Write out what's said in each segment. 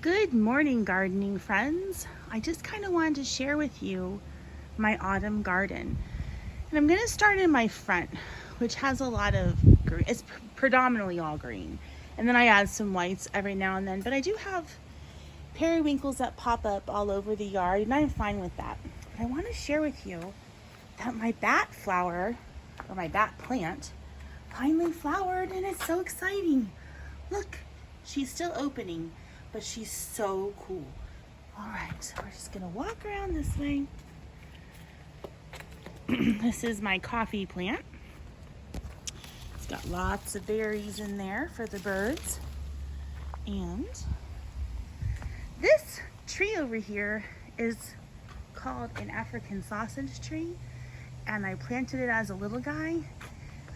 Good morning, gardening friends. I just kind of wanted to share with you my autumn garden. And I'm going to start in my front, which has a lot of green. It's predominantly all green. And then I add some whites every now and then. But I do have periwinkles that pop up all over the yard, and I'm fine with that. But I want to share with you that my bat flower, or my bat plant, finally flowered, and it's so exciting. Look, she's still opening, but she's so cool. All right, so we're just gonna walk around this way. This is my coffee plant. It's got lots of berries in there for the birds. And this tree over here is called an African sausage tree, and I planted it as a little guy.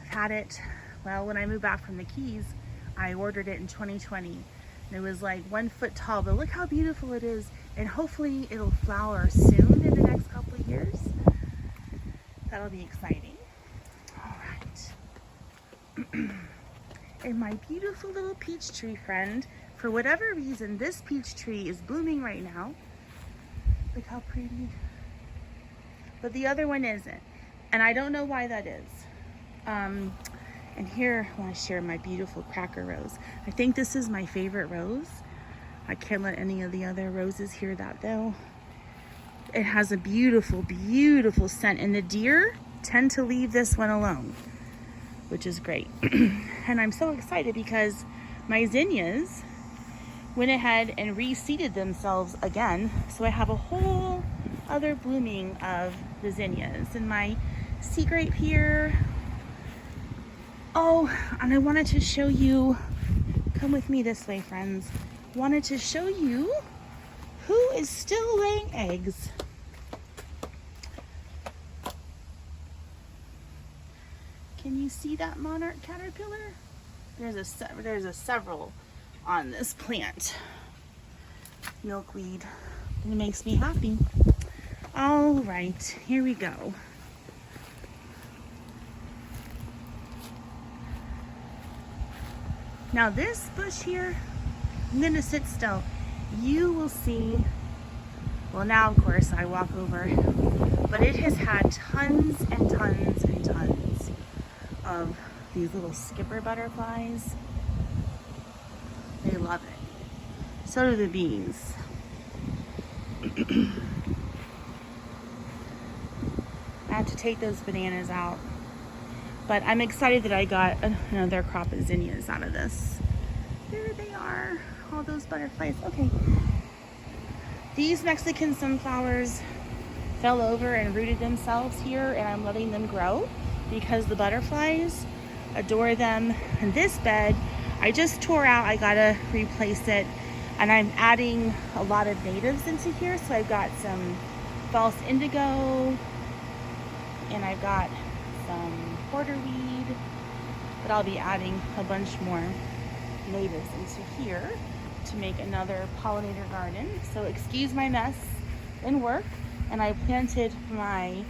I've had it, well, when I moved back from the Keys, I ordered it in 2020. And it was like 1 foot tall, but look how beautiful it is. And hopefully it'll flower soon in the next couple of years. That'll be exciting. All right. And my beautiful little peach tree friend, for whatever reason, this peach tree is blooming right now. Look how pretty. But the other one isn't. And I don't know why that is. And here I want to share my beautiful cracker rose. I think this is my favorite rose. I can't let any of the other roses hear that though. It has a beautiful, beautiful scent, and the deer tend to leave this one alone, which is great. And I'm so excited because my zinnias went ahead and reseeded themselves again. So I have a whole other blooming of the zinnias, and my sea grape here. Oh, and I wanted to show you, come with me this way, friends. Wanted to show you who is still laying eggs. Can you see that monarch caterpillar? There's a several on this plant. Milkweed. It makes me happy. All right, here we go. Now this bush here, I'm gonna sit still. You will see, well now of course I walk over, but it has had tons and tons and tons of these little skipper butterflies. They love it. So do the bees. I have to take those bananas out. But I'm excited that I got another crop of zinnias out of this. There they are, all those butterflies. Okay. These Mexican sunflowers fell over and rooted themselves here, and I'm letting them grow because the butterflies adore them. And this bed, I just tore out. I gotta replace it. And I'm adding a lot of natives into here. So I've got some false indigo, and I've got some porterweed, but I'll be adding a bunch more natives into here to make another pollinator garden. So excuse my mess in work. And I planted my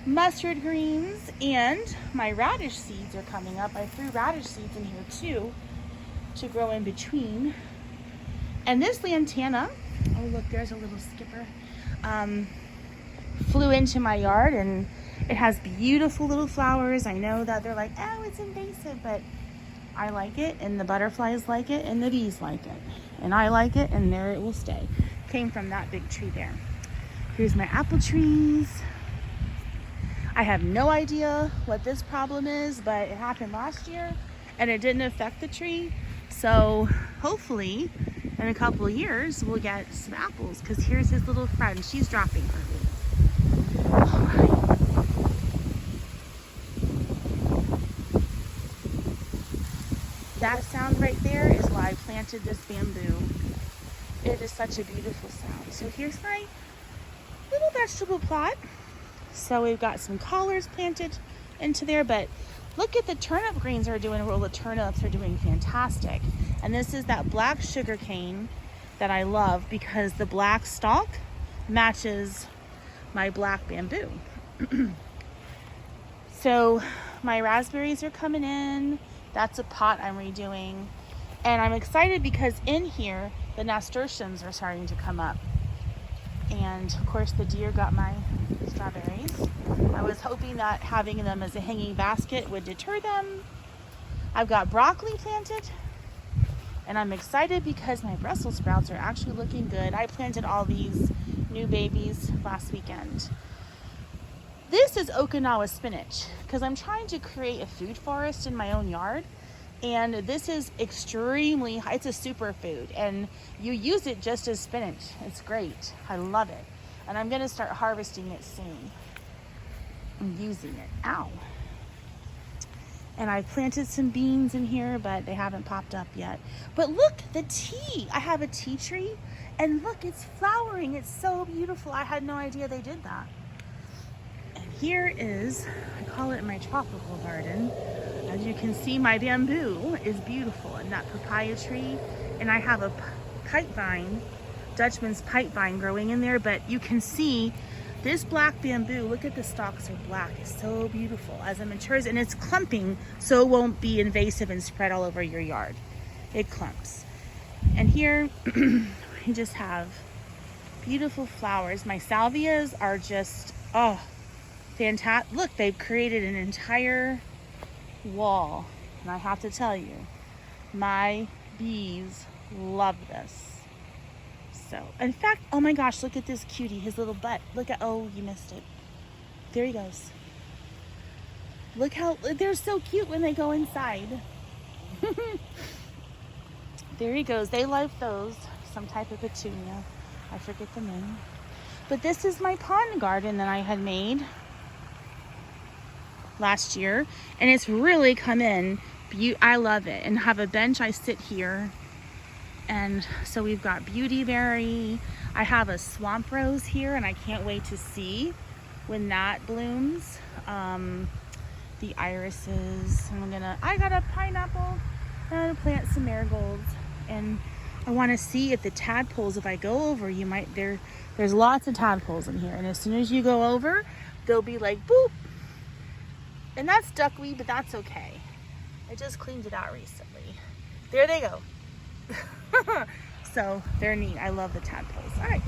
mustard greens, and my radish seeds are coming up. I threw radish seeds in here too to grow in between. And this lantana, oh look, there's a little skipper, flew into my yard, and it has beautiful little flowers. I know that they're like, oh, it's invasive, but I like it, and the butterflies like it, and the bees like it, and I like it, and there it will stay. Came from that big tree there. Here's my apple trees. I have no idea what this problem is, but it happened last year, and it didn't affect the tree. So hopefully in a couple of years, we'll get some apples, because here's his little friend. She's dropping her leaves. All right. That sound right there is why I planted this bamboo. It is such a beautiful sound. So here's my little vegetable plot. So we've got some collards planted into there, but look at the turnip greens are doing, well, the turnips are doing fantastic. And this is that black sugar cane that I love because the black stalk matches my black bamboo. So my raspberries are coming in. That's a pot I'm redoing. And I'm excited because in here, the nasturtiums are starting to come up. And of course the deer got my strawberries. I was hoping that having them as a hanging basket would deter them. I've got broccoli planted, and I'm excited because my Brussels sprouts are actually looking good. I planted all these new babies last weekend. This is Okinawa spinach because I'm trying to create a food forest in my own yard. And this is extremely high. It's a superfood, and you use it just as spinach. It's great. I love it. And I'm going to start harvesting it soon. I'm using it. Ow. And I planted some beans in here, but they haven't popped up yet. But look, the tea. I have a tea tree, and look, it's flowering. It's so beautiful. I had no idea they did that. And here is, I call it my tropical garden. As you can see, my bamboo is beautiful, and that papaya tree, and I have a pipe vine, Dutchman's pipe vine growing in there, but you can see this black bamboo, look at the stalks are black, it's so beautiful as it matures, and it's clumping so it won't be invasive and spread all over your yard. It clumps. And here we just have beautiful flowers. My salvias are just, oh, fantastic. Look, they've created an entire wall, and I have to tell you, my bees love this. So, in fact, oh my gosh, look at this cutie, his little butt. Look at, oh, you missed it. There he goes. Look how, they're so cute when they go inside. There he goes. They like those, some type of petunia. I forget the name. But this is my pond garden that I had made last year, and it's really come in. I love it. And have a bench, I sit here, and so we've got beautyberry. I have a swamp rose here, and I can't wait to see when that blooms. The irises, and I got a pineapple, and I'm gonna plant some marigolds, and I want to see if the tadpoles, if I go over, there's lots of tadpoles in here, and as soon as you go over, they'll be like boop. And that's duckweed, but that's okay. I just cleaned it out recently. There they go. So they're neat. I love the tadpoles. All right.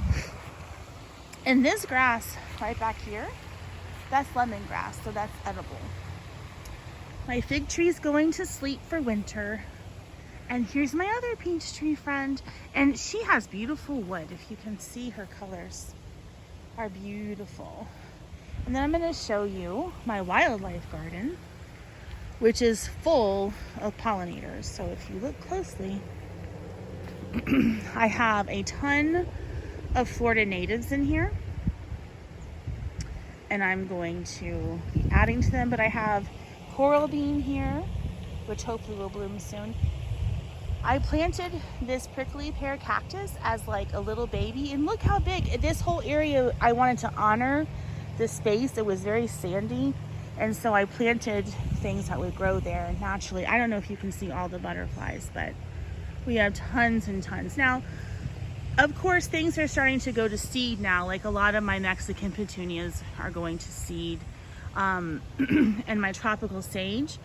And this grass right back here, that's lemongrass, so that's edible. My fig tree's going to sleep for winter. And here's my other peach tree friend. And she has beautiful wood. If you can see, her colors are beautiful. And then I'm going to show you my wildlife garden, which is full of pollinators. So if you look closely, I have a ton of Florida natives in here, and I'm going to be adding to them. But I have coral bean here, which hopefully will bloom soon. I planted this prickly pear cactus as like a little baby, and look how big. This whole area, I wanted to honor the space. It was very sandy, and so I planted things that would grow there naturally. I don't know if you can see all the butterflies, but we have tons and tons. Now, of course, things are starting to go to seed now, like a lot of my Mexican petunias are going to seed, and my tropical sage,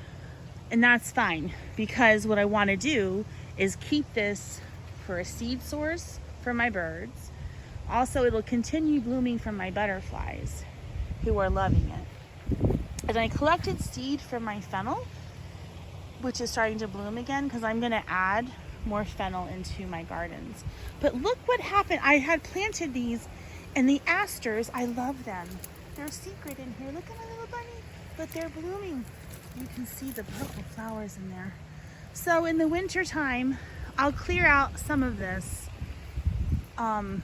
and that's fine, because what I want to do is keep this for a seed source for my birds. Also, it'll continue blooming for my butterflies who are loving it. And I collected seed from my fennel, which is starting to bloom again, because I'm going to add more fennel into my gardens. But look what happened. I had planted these, and the asters, I love them. They're secret in here. Look at my little bunny. But they're blooming. You can see the purple flowers in there. So in the winter time, I'll clear out some of this. And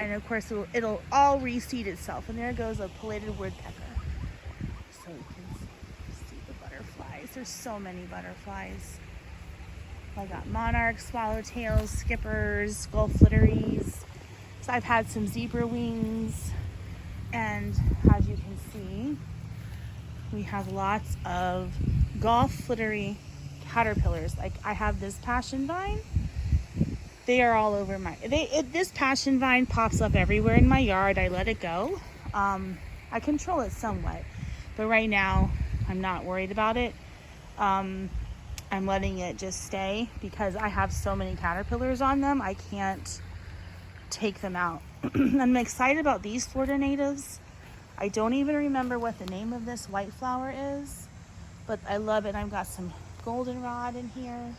of course, it'll all reseed itself. And there goes a pileated woodpecker. So you can see the butterflies. There's so many butterflies. I got monarchs, swallowtails, skippers, gulf flitteries. So I've had some zebra wings. And as you can see, we have lots of gulf flittery caterpillars. Like I have this passion vine. They are all over this passion vine pops up everywhere in my yard. I let it go. I control it somewhat, but right now I'm not worried about it. I'm letting it just stay because I have so many caterpillars on them. I can't take them out. I'm excited about these Florida natives. I don't even remember what the name of this white flower is, but I love it. I've got some goldenrod in here,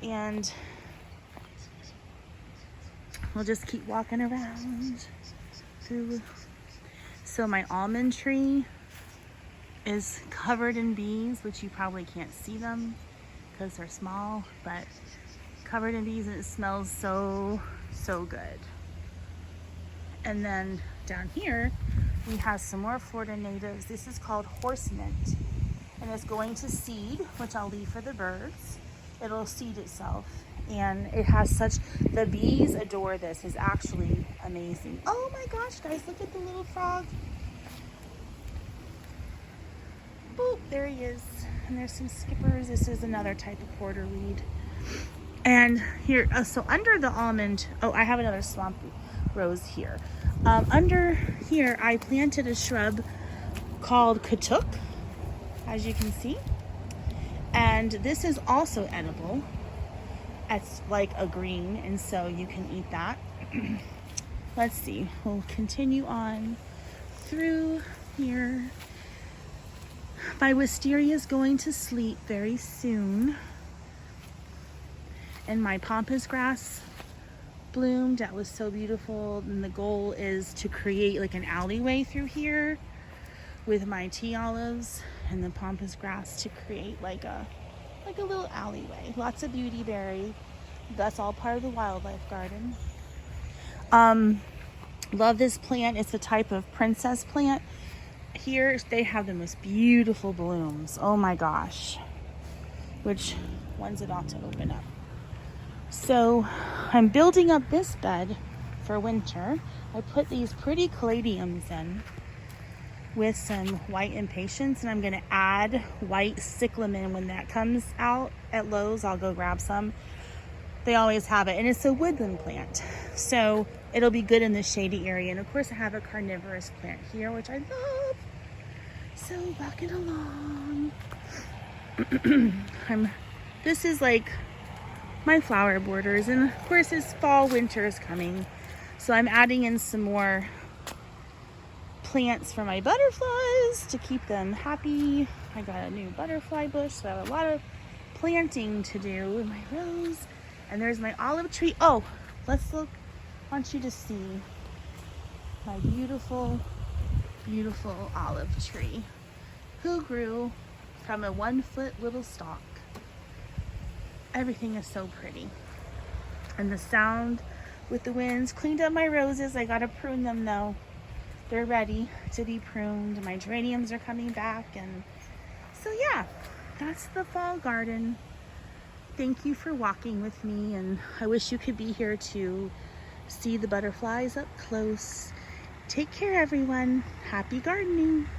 and we'll just keep walking around through. So my almond tree is covered in bees, which you probably can't see them because they're small, but covered in bees, and it smells so good. And then down here we have some more Florida natives. This is called horse mint, and it's going to seed, which I'll leave for the birds. It'll seed itself, and it has such, the bees adore this. It's actually amazing. Oh my gosh, guys, look at the little frog. Boop, there he is. And there's some skippers. This is another type of porterweed. And here, so under the almond, oh, I have another swamp rose here. Under here, I planted a shrub called katuk, as you can see. And this is also edible. It's like a green, and so you can eat that. Let's see, we'll continue on through here. My wisteria is going to sleep very soon. And my pampas grass bloomed. That was so beautiful. And the goal is to create like an alleyway through here with my tea olives and the pampas grass to create like a little alleyway. Lots of beautyberry. That's all part of the wildlife garden. Love this plant. It's a type of princess plant. Here they have the most beautiful blooms. Oh my gosh. Which one's about to open up? So I'm building up this bed for winter. I put these pretty caladiums in with some white impatiens, and I'm going to add white cyclamen when that comes out at Lowe's. I'll go grab some. They always have it, and it's a woodland plant, so it'll be good in the shady area. And of course I have a carnivorous plant here, which I love. So walking along. This is like my flower borders, and of course it's fall, winter is coming, so I'm adding in some more plants for my butterflies to keep them happy. I got a new butterfly bush, so I have a lot of planting to do with my rose. And there's my olive tree. Oh, let's look. I want you to see my beautiful, beautiful olive tree who grew from a 1-foot little stalk. Everything is so pretty. And the sound with the winds. Cleaned up my roses. I gotta prune them though. They're ready to be pruned. My geraniums are coming back. And so yeah, that's the fall garden. Thank you for walking with me, and I wish you could be here to see the butterflies up close. Take care, everyone. Happy gardening.